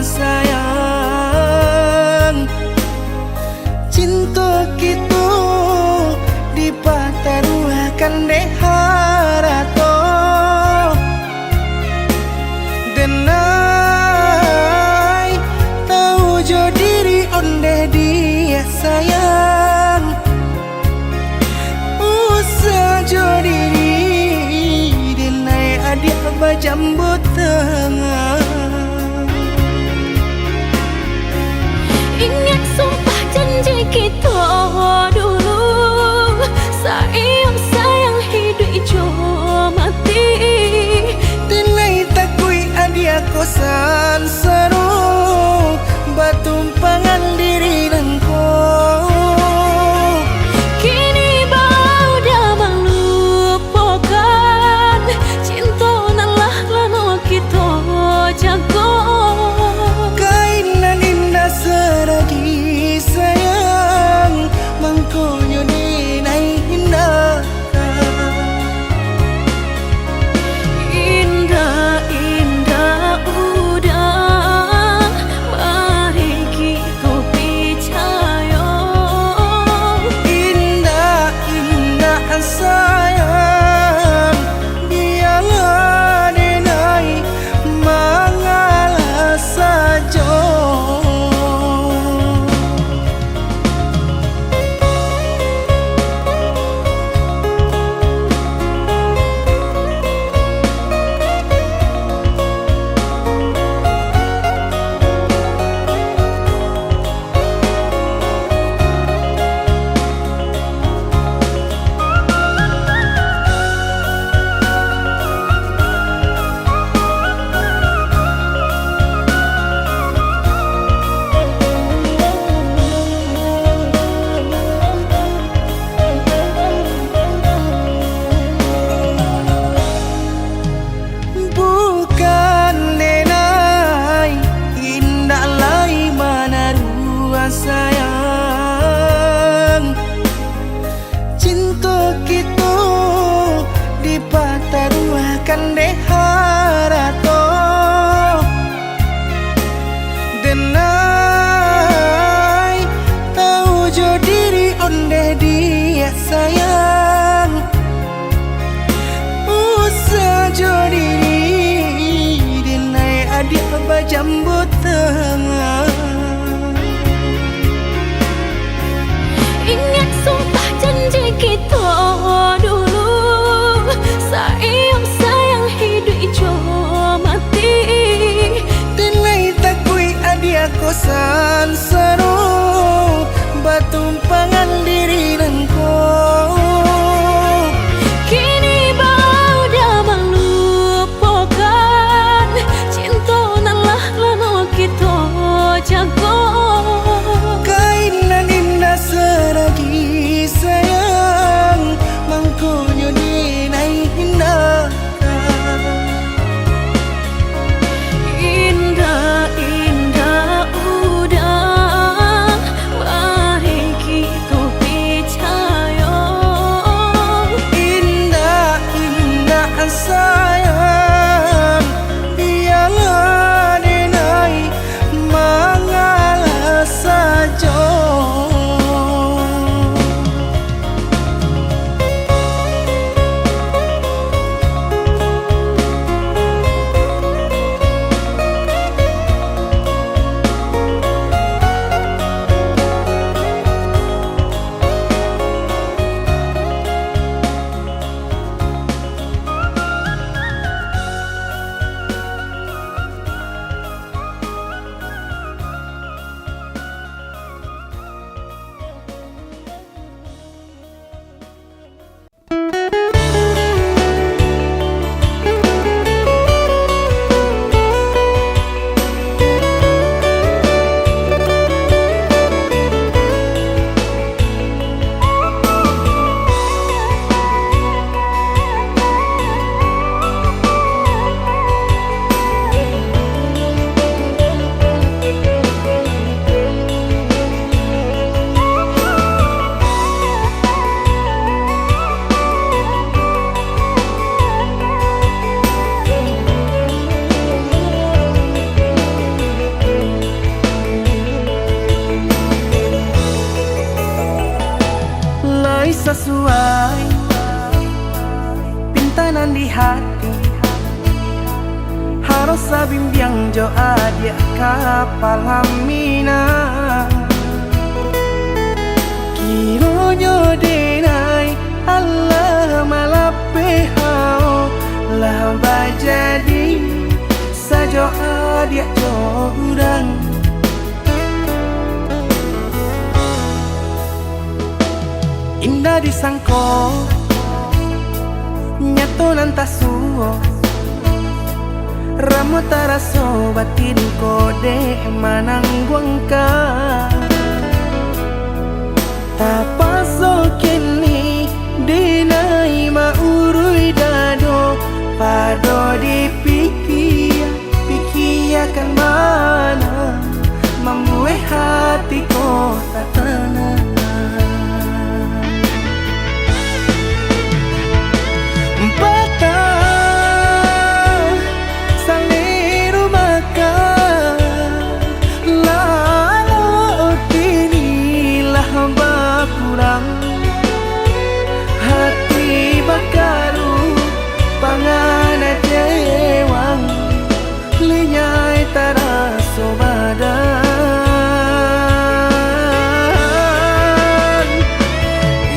sayang. Cinta kita dipataruakan deh harato denai tahu jo diri onde dia sayang. Usah jo diri denai adik bajambut tengah. Ingat sumpah janji kita dulu, sayang sayang hidup ijo mati. Tenai takui adia kosan seru batumpangan diri nengko. Kini bau dah melupakan cinta nalah lano kita jago. Kainan indah seragi sayang mangkonyo dinai indah. Indah indah udah mari kita percaya. Indah indah sayang biarlah denai mengalah saja. Sayang, cinta kita dipataruakan deh harato denai tahu jo diri onde dia sayang. Usah jo diri denai adik bajambut tengah. Ingat sumpah janji kita dulu, sayang sayang hidup ijo mati. Tenai takui adia kosan seru batumpangan diri nengko. Kini bau dah melupakan cinta nalah lano kita jago. Kainan indah seragi sayang mangkonyo dinai indah. Indah indah udah mari kita percaya. Indah indah sayang biarlah denai mengalah sesuai pintanan di hati. Harus sabimbiang jo adia kapal hamina. Kironyo denai Allah malape hao lah bajadi sajo adia jo urang. Indah disangko nyato nantasuo Ramo taraso batin kode manangguang ka. Tapaso kini dinai maurui dado pado dipikir pikiakan mana membuat hatiku tak tenang. Hati bakaru pangana jewang linyai taraso badan.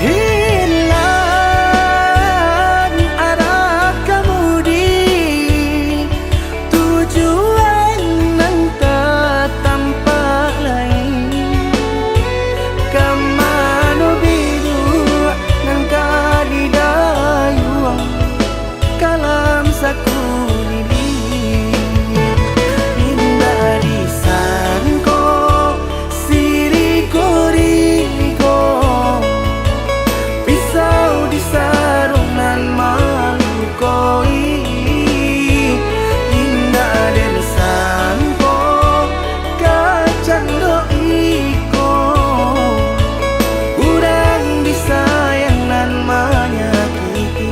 Hilang arah kemudi tujuan nang tak tampak lain. Kamano biru nang kadidayuang kalam sakuliling. Indah disangko siriko-riko pisau di sarungan malukoi. Indah disangko kacang doiko urang disayang nan menyakiti.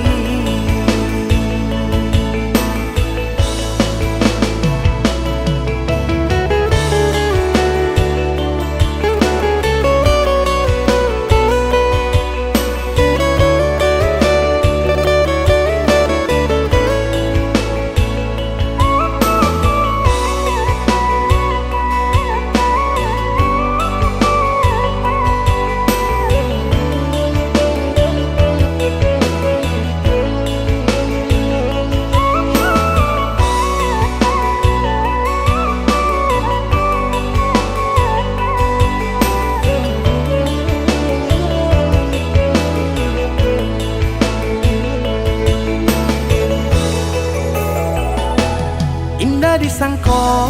Indah disangko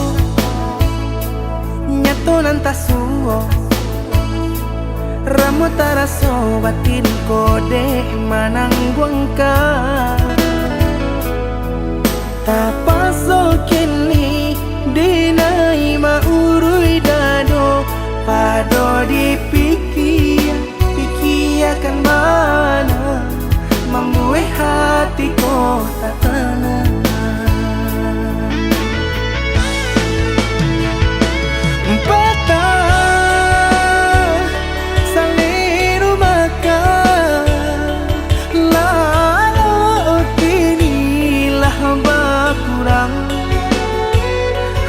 nyato nantasuo Ramo taraso batin kode manangguang ka. Tapaso kini dinai maurui dado pado dipikir pikiakan mana membuat hatiku tak tenang.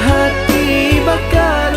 Hati bakar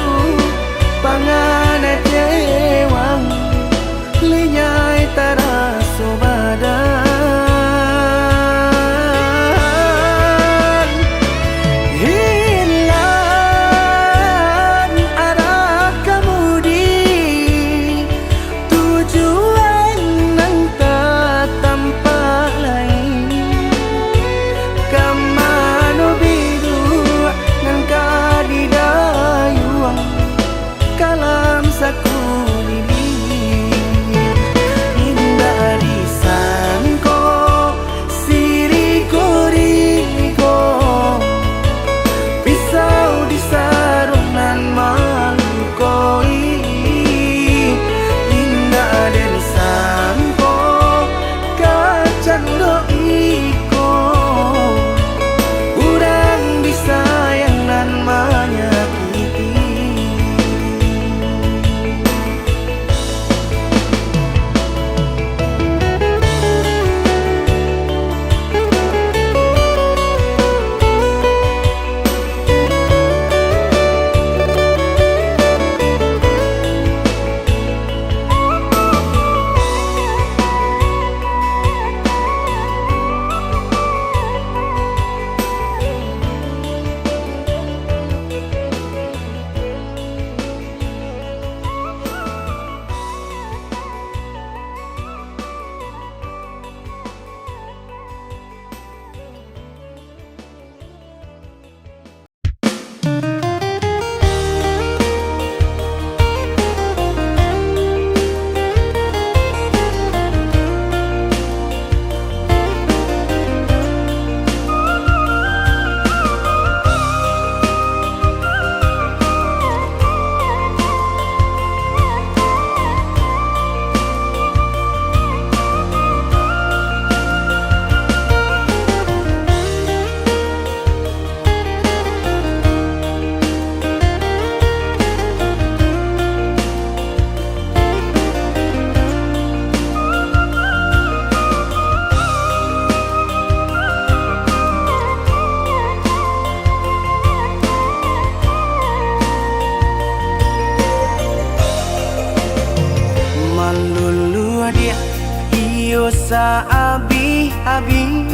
bisa abi-abi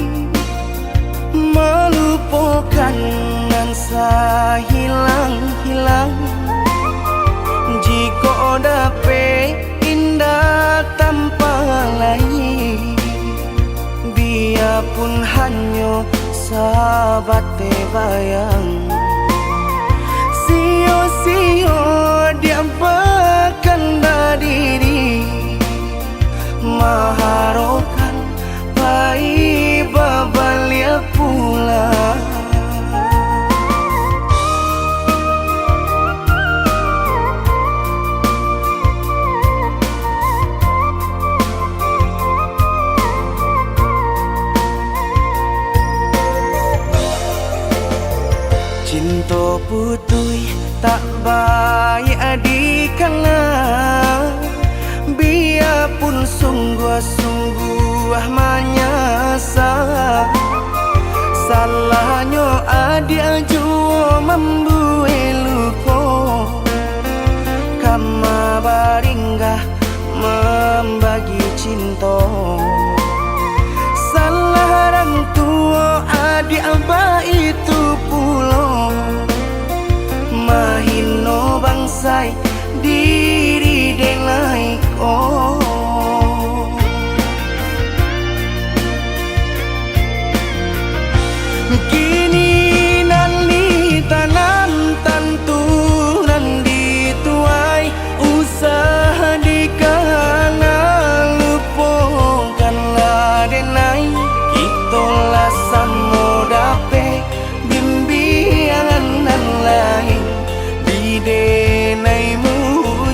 melupakan nan hilang-hilang. Jika dapat indah tanpa lain, biarpun hanya sahabat bayang. Sio-sio dia bahkan diri maharokan pai babalia pula. Cinta putui tak baik adikana, biarpun sungguh-sungguh menyasa. Salahnya adik jua membuat luka, kama baringgah membagi cinta. Salah orang tua adik abah itu pulau, mahino bangsai diri denai ko. Kini nali tanam tantu nan dituai, usaha dikana lupakanlah denai. Itulah samo dape bimbingan nan lain, bidenaimu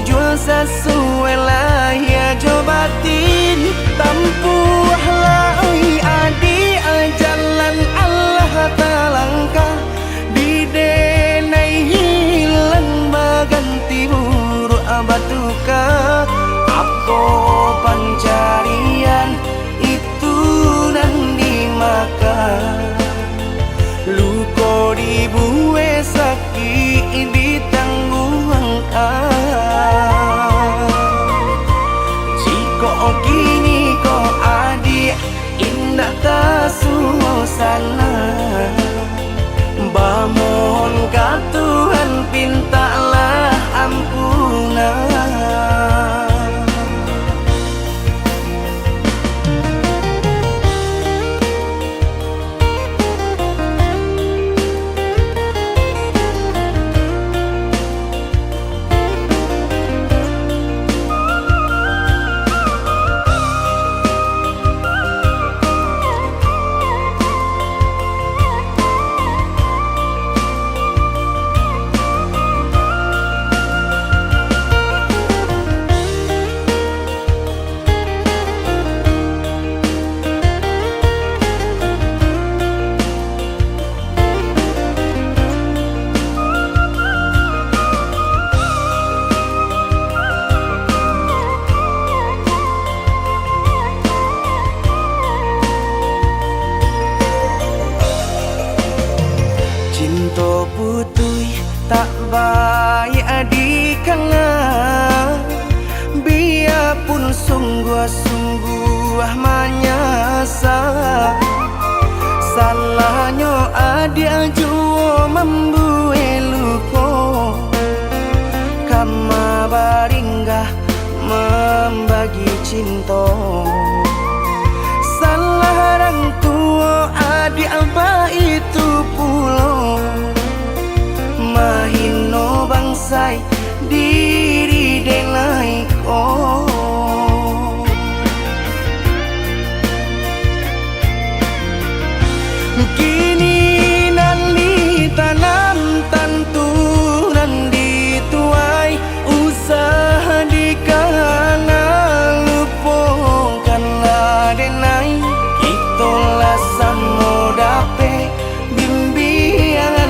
jual sesuai lah ya jobatin. Tampuhlah oi adi jalan Allah talangkah, bidenai hilang baganti buruk abatuka. Apa pencarian itu nan dimakan, luko dibuat sakit ditanggung angkat. Jika kini kau adik indah tak suasana, bamohon ka Tuhan pintalah ampunan. Cinta putui tak baik adikana, biarpun sungguh-sungguh menyasa. Salahnya adik jua membuat luka, kama baringgah membagi cinta. Salah orang tua adik abah itu pulau, mahino bangsai diri denai ko. Kini nali tanam tantu nan dituai, usaha dikana lupakanlah denai. Itulah samo dape bimbingan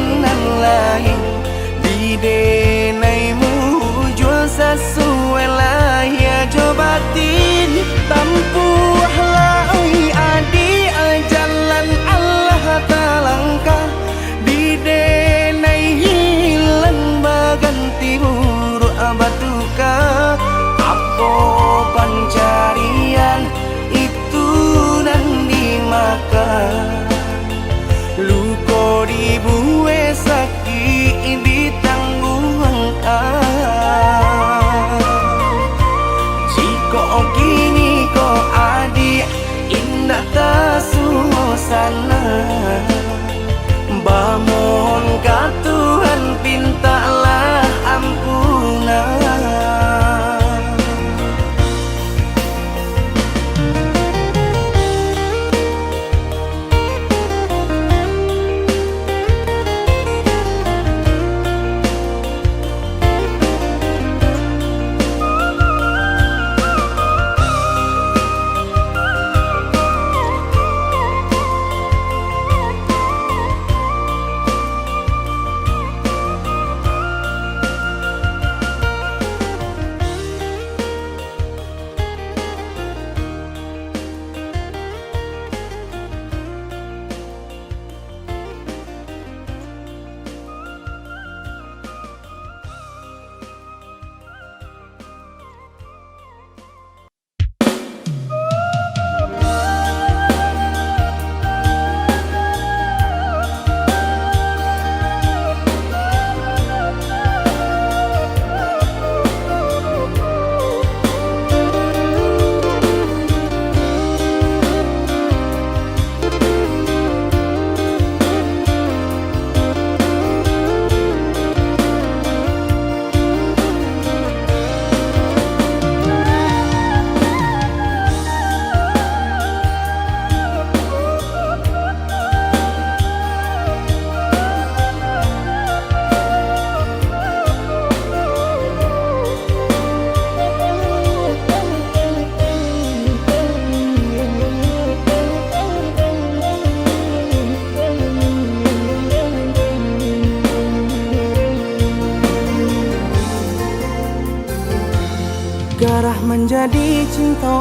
Garah menjadi cinta,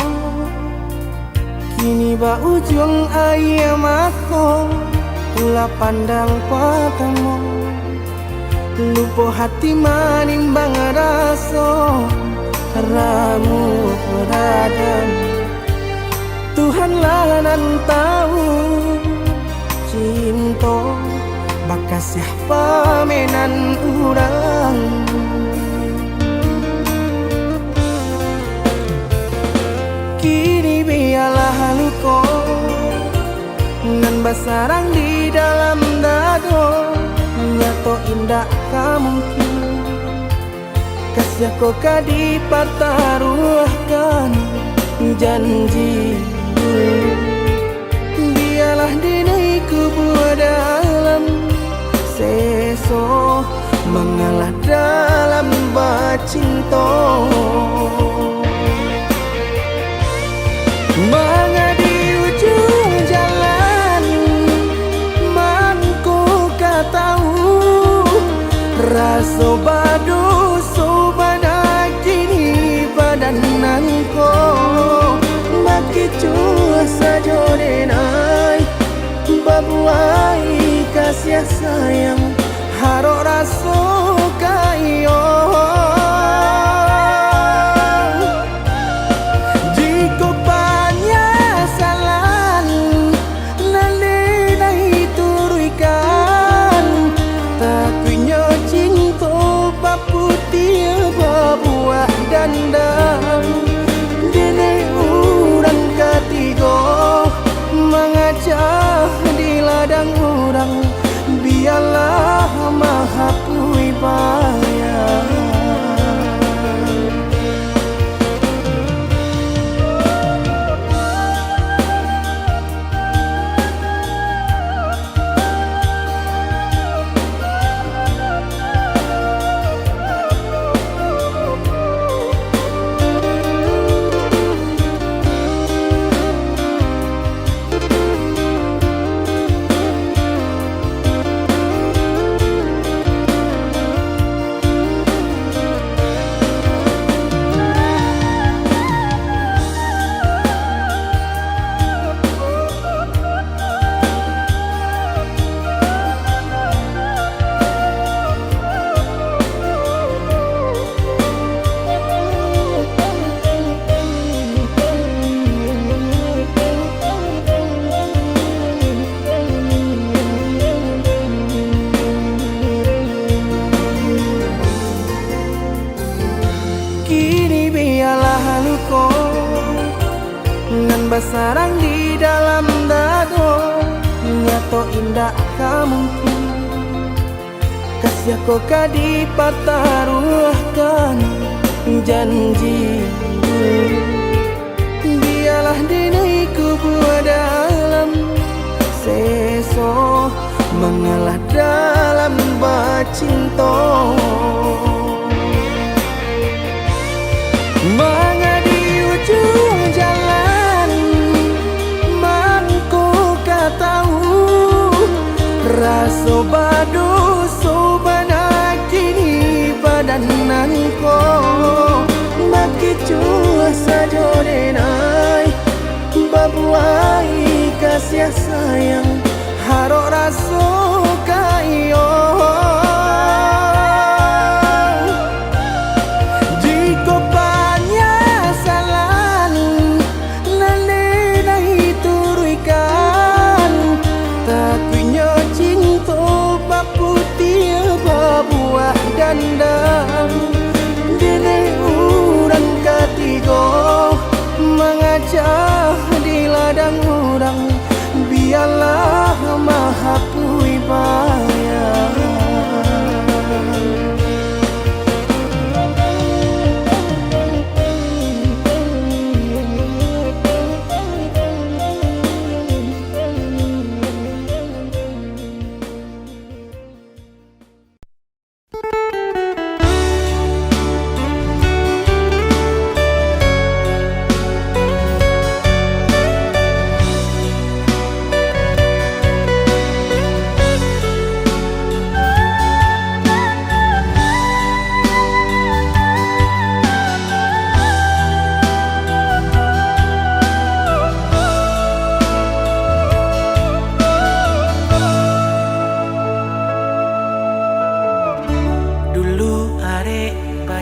kini ba ujung ayam aku. Ulah pandang patamu, lupa hati manimbang rasa. Ramu beradam, Tuhanlah nan tahu. Cinta bakas siapa menan urang. Kini biarlah luka nan basarang di dalam dado. Nyato indah kamungkin kasih kau kadi pertaruhkan janji. Biarlah dinai kubur dalam seso mengalah dalam bacinta. Mengadi ujung jalan manku katahu rasa badu sobana kini badananku maki cua saja denai babuai kasih sayang harok rasa kayo. Dene urang ketiga mengajak di ladang urang. Biarlah maha kuibaya. Kini biarlah luka nan basarang di dalam dado. Nyato indah kamungkin kasih kau kadi pertaruhkan janji. Biarlah dinai kubur dalam seso mengalah dalam bacinta. Mengadi ujung jalan manku katahu rasa badu sobana kini badananku maki cua saja denai babuai kasih sayang harok rasa kayo. Dene urang ketiga mengajak di ladang urang. Biarlah maha kuibaya.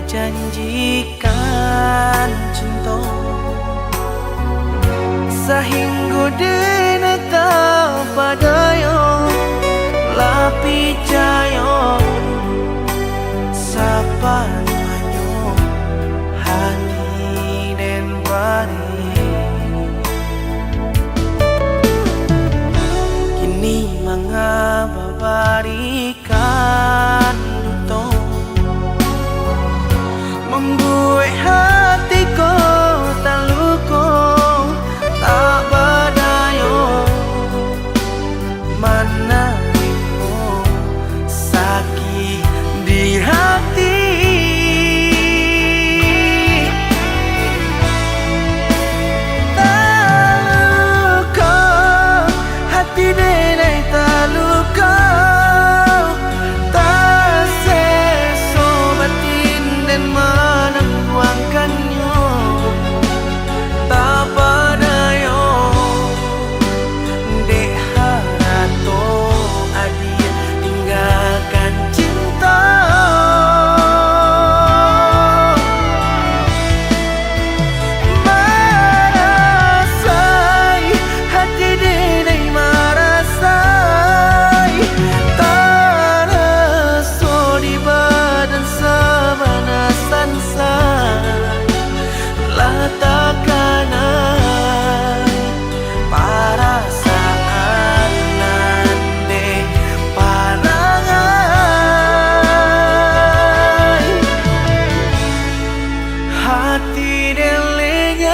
janjikan cinta sehingga dene tak padayo lapi jayo sapa manyo hati den bari kini mengabarikan duto membuat hatiku tak luko tak badayo mana ibu sakit di hati tak luka hati denai tak luka tak seso batin dan menangguangkannya tak padayo dek harato adia tinggalkan cinta marasai hati denai marasai tak reso di badan sabana sansa latakanai perasaan nande parangai hati delengai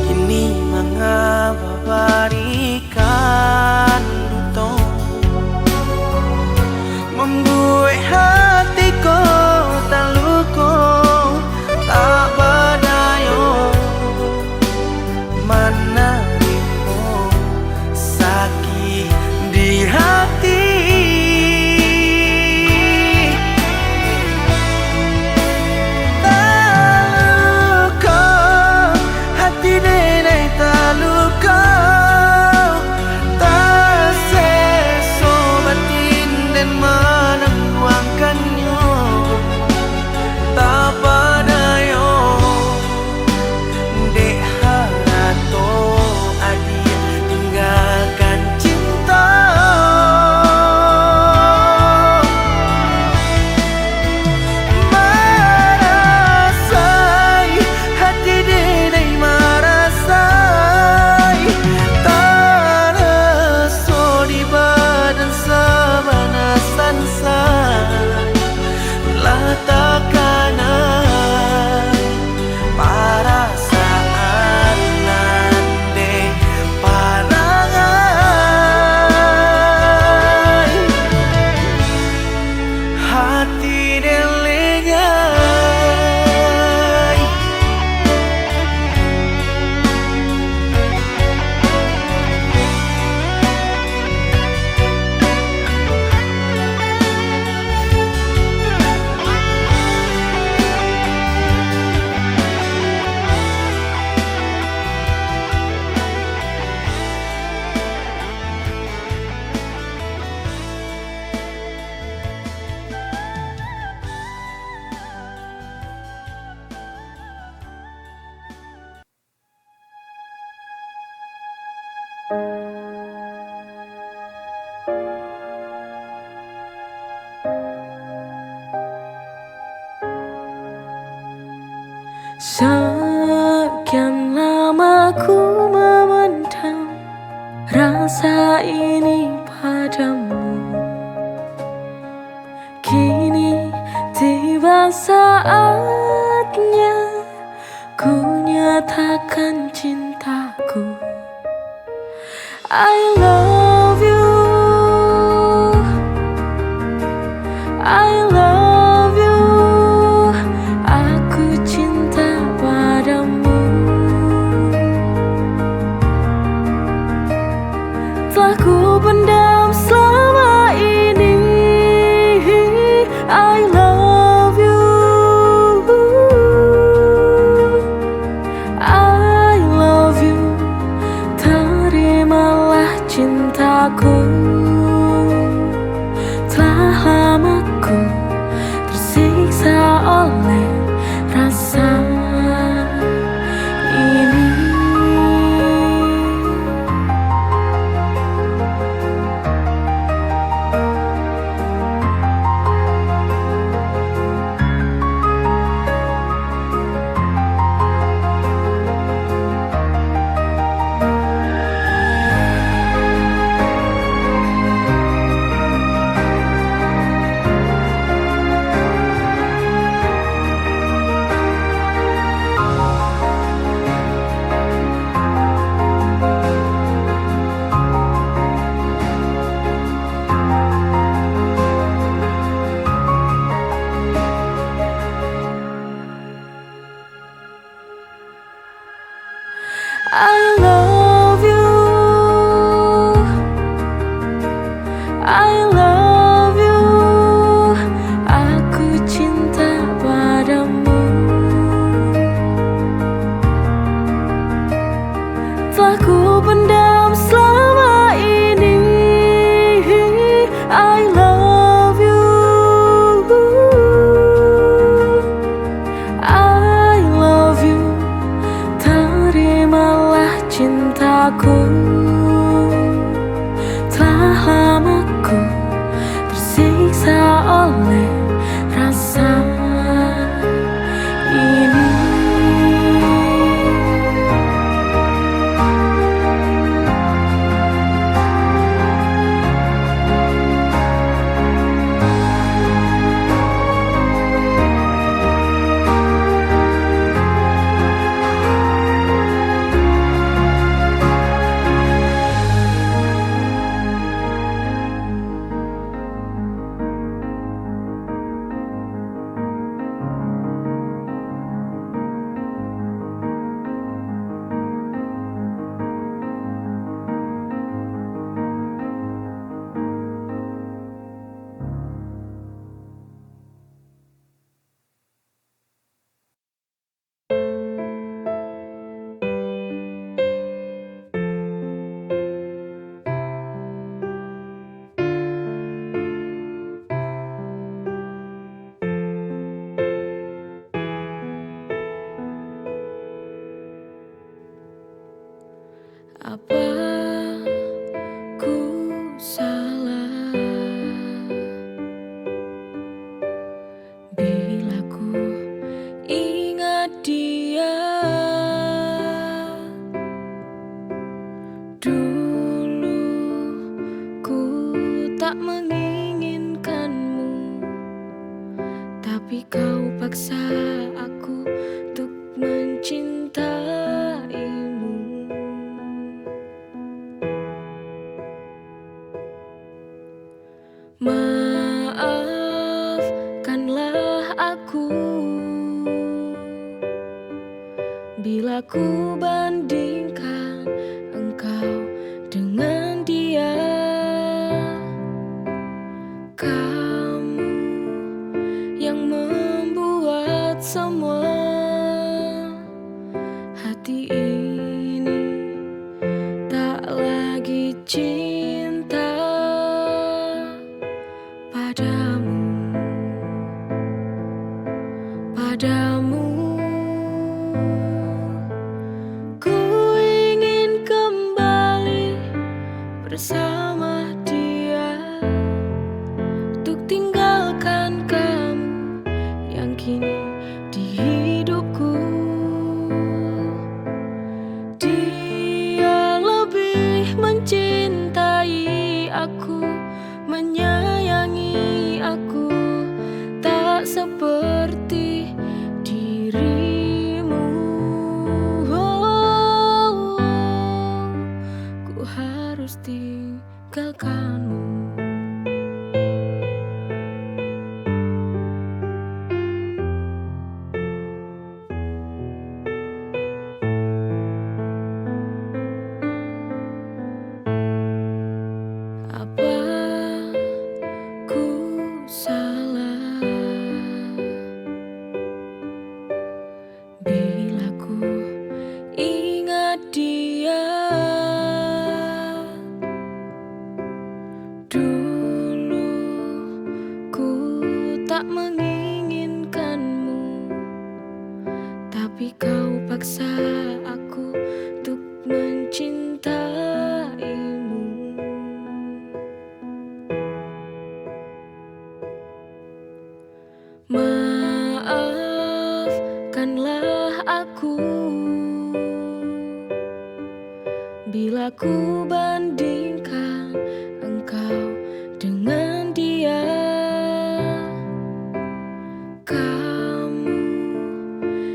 kini mengabarikan duto membuat hatiku tak luko tak badayo mana ibu sakit di hati tak luka hati denai tak luka tak seso batin dan menangguangkannya tak padayo dek harato adia tinggalkan cinta marasai hati denai marasai tak reso di badan sabana sansa latakanai perasaan nande parangai hati delengai Sekian lama ku memendam rasa ini padamu. Kini tiba saatnya akan cintaku. I love you, I love you. Aku cinta padamu. Telah ku pendam selama ini. I love you, I love you. Terimalah cintaku. Telah lama ku tersiksa oleh rasa ini. I love you, I love you. Aku cinta padamu. Telah ku pendam selama ini. I love you, I love you. Terimalah cintaku. Telah lama ku tersiksa oleh rasa ini. Apa ku salah bila ku ingat dia? Dulu ku tak menginginkanmu, tapi kau paksa aku untuk mencintaimu. Maafkanlah aku bila ku bandingkan engkau dengan dia. Kamu yang membuat semua hati ini tak lagi cinta padamu. Ku ingin kembali bersama dia, untuk tinggalkan kamu yang kini di hidupku. tapi kau paksa aku untuk mencintaimu. Maafkanlah aku bila ku bandingkan engkau dengan dia. Kamu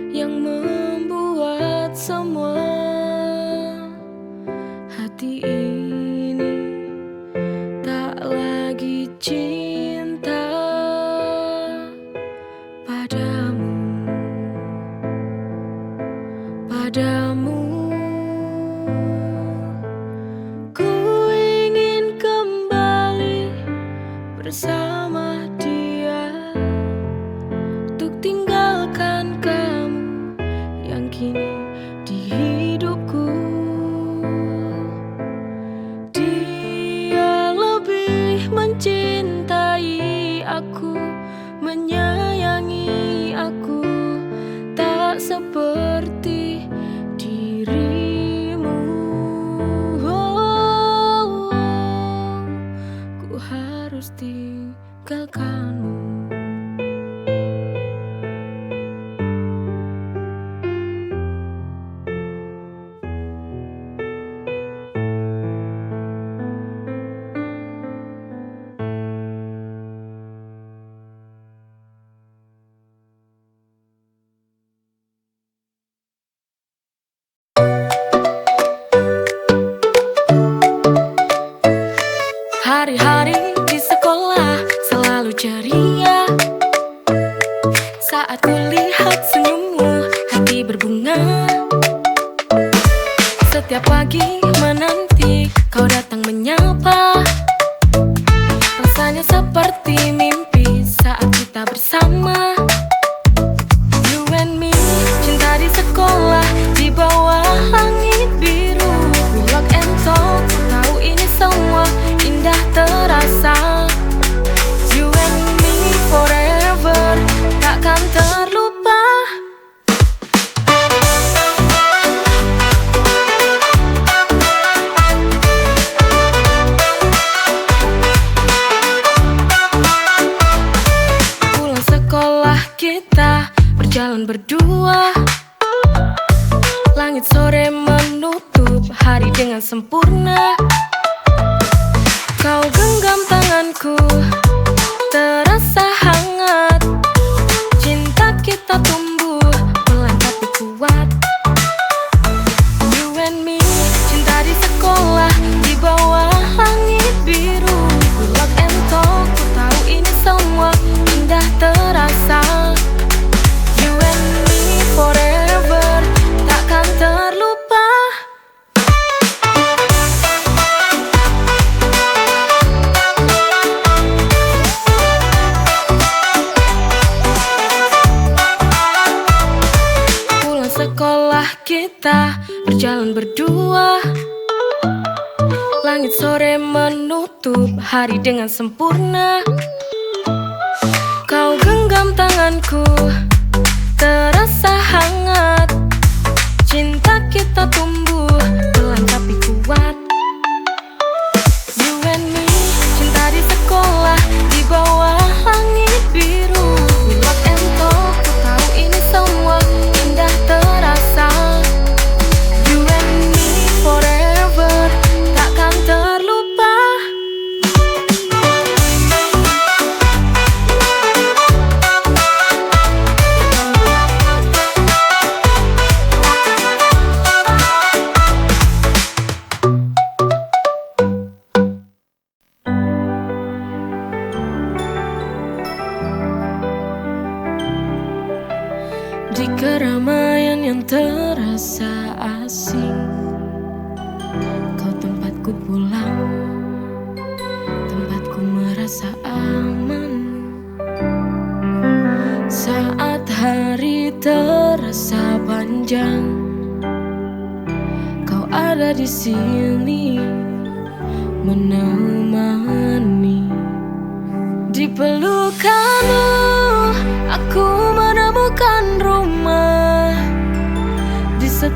yang membuat semua hati ini tak lagi cinta padamu. Ku ingin kembali bersama dia, untuk tinggalkan kamu yang kini di hidupku. Dia lebih mencintai aku, menyayangi aku, tak seperti dirimu. Ku harus tinggalkanmu. Hari-hari di sekolah selalu ceria. Saat kulihat senyummu, hati berbunga. Setiap pagi menanti kau datang menyapa. Rasanya seperti mimpi saat kita bersama. You and me, cinta di sekolah, di bawah langit biru. We walk and talk, ku tahu ini semua indah terasa. You and me forever, takkan terlupa. Pulang sekolah kita berjalan berdua. Langit sore menutup hari dengan sempurna. Kau genggam tanganku, terasa hangat. Cinta kita tumbuh pelan tapi kuat. You and me, cinta di sekolah, di bawah langit biru. We walk and talk, ku tahu ini semua indah terasa. You and me forever, takkan terlupa. Pulang sekolah kita berjalan berdua. Langit sore menutup hari dengan sempurna. Kau genggam tanganku, terasa hangat. Cinta kita tumbuh pelan tapi kuat. You and me, cinta di sekolah, di bawah langit biru. We walk and talk, ku tahu ini semua indah terasa. You and me forever, takkan terlupa. Di keramaian yang terasa asing, kau tempatku pulang, tempatku merasa aman. Saat hari terasa panjang, kau ada di sini menemani. Di pelukanmu aku menemukan rumah.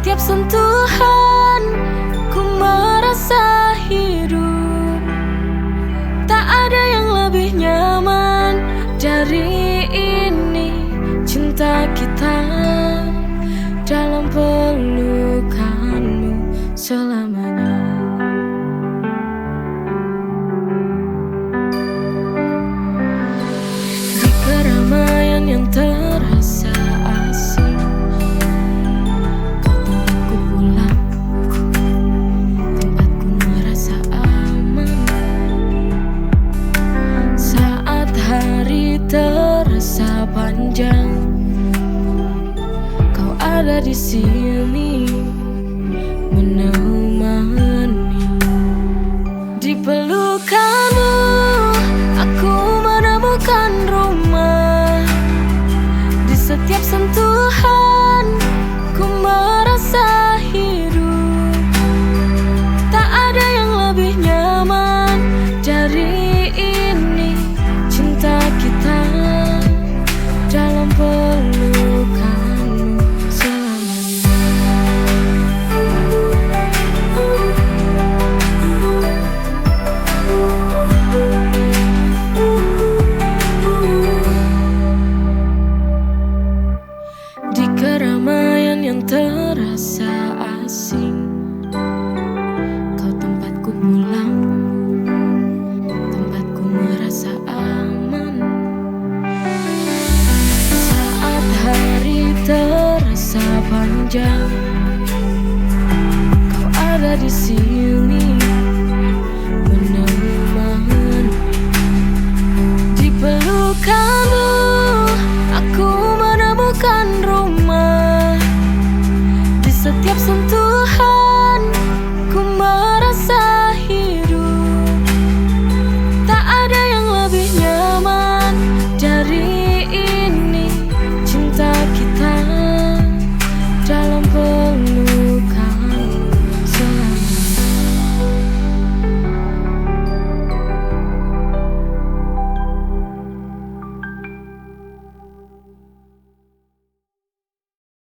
Setiap sentuhan ku merasa hidup. Tak ada yang lebih nyaman dari ini. Cinta kita dalam pelukanmu selamanya. Di keramaian yang terasa asing, kau tungguku pulang, tempatku merasa aman. Saat hari terasa panjang, kau ada di sini menemani.